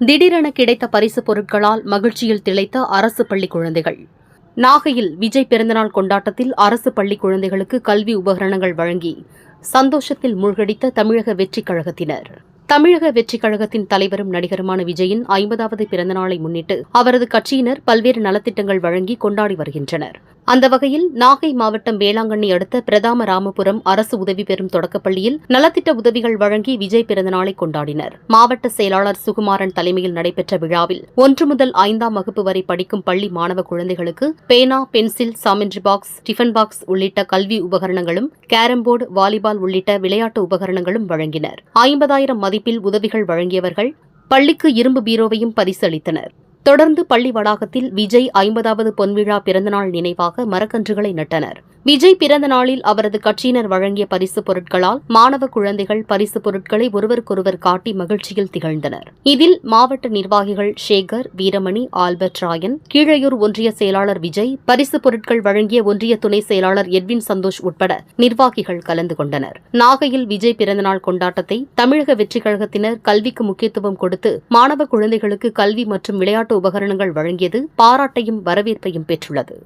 திடீரென கிடைத்த பரிசுப் பொருட்களால் மகிழ்ச்சியில் திளைத்த அரசு பள்ளி குழந்தைகள். நாகையில் விஜய் பிறந்தநாள் கொண்டாட்டத்தில் அரசு பள்ளி குழந்தைகளுக்கு கல்வி உபகரணங்கள் வழங்கி சந்தோஷத்தில் மூழ்கடித்த தமிழக வெற்றிக் கழகத்தினர். தமிழக வெற்றிக் கழகத்தின் தலைவரும் நடிகருமான விஜயின் 50வது பிறந்தநாளை முன்னிட்டு அவரது கட்சியினர் பல்வேறு நலத்திட்டங்கள் வழங்கி கொண்டாடி வருகின்றனர். அந்த வகையில் நாகை மாவட்டம் வேளாங்கண்ணி அடுத்த பிரதாம ராமபுரம் அரசு உதவி பெறும் தொடக்கப்பள்ளியில் நலத்திட்ட உதவிகள் வழங்கி விஜய் பிறந்தநாளை கொண்டாடினர். மாவட்ட செயலாளர் சுகுமாரன் தலைமையில் நடைபெற்ற விழாவில் 1 முதல் 5ஆம் வகுப்பு வரை படிக்கும் பள்ளி மாணவ குழந்தைகளுக்கு பேனா, பென்சில், சாமெண்ட்ரி பாக்ஸ், டிஃபன் பாக்ஸ் உள்ளிட்ட கல்வி உபகரணங்களும், கேரம் போர்டு, வாலிபால் உள்ளிட்ட விளையாட்டு உபகரணங்களும் வழங்கினர். 50,000 மதிப்பில் உதவிகள் வழங்கியவர்கள் பள்ளிக்கு இரும்பு பீரோவையும் பரிசு அளித்தனர். தொடர்ந்து பள்ளி வளாகத்தில் விஜய் 50வது பொன்விழா பிறந்தநாள் நினைவாக மரக்கன்றுகளை நட்டனர். விஜய் பிறந்த நாளில் அவரது கட்சியினர் வழங்கிய பரிசுப் பொருட்களால் மாணவ குழந்தைகள் பரிசுப் பொருட்களை ஒருவருக்கொருவர் காட்டி மகிழ்ச்சியில் திகழ்ந்தனர். இதில் மாவட்ட நிர்வாகிகள் சேகர், வீரமணி, ஆல்பர்ட் ராயன், கீழையூர் ஒன்றிய செயலாளர் விஜய், பரிசுப் பொருட்கள் வழங்கிய ஒன்றிய துணை செயலாளர் எட்வின் சந்தோஷ் உட்பட நிர்வாகிகள் கலந்து கொண்டனர். நாகையில் விஜய் பிறந்தநாள் கொண்டாட்டத்தை தமிழக வெற்றிக் கழகத்தினர் கல்விக்கு முக்கியத்துவம் கொடுத்து மாணவ குழந்தைகளுக்கு கல்வி மற்றும் விளையாட்டு உபகரணங்கள் வழங்கியது பாராட்டையும் வரவேற்பையும் பெற்றுள்ளது.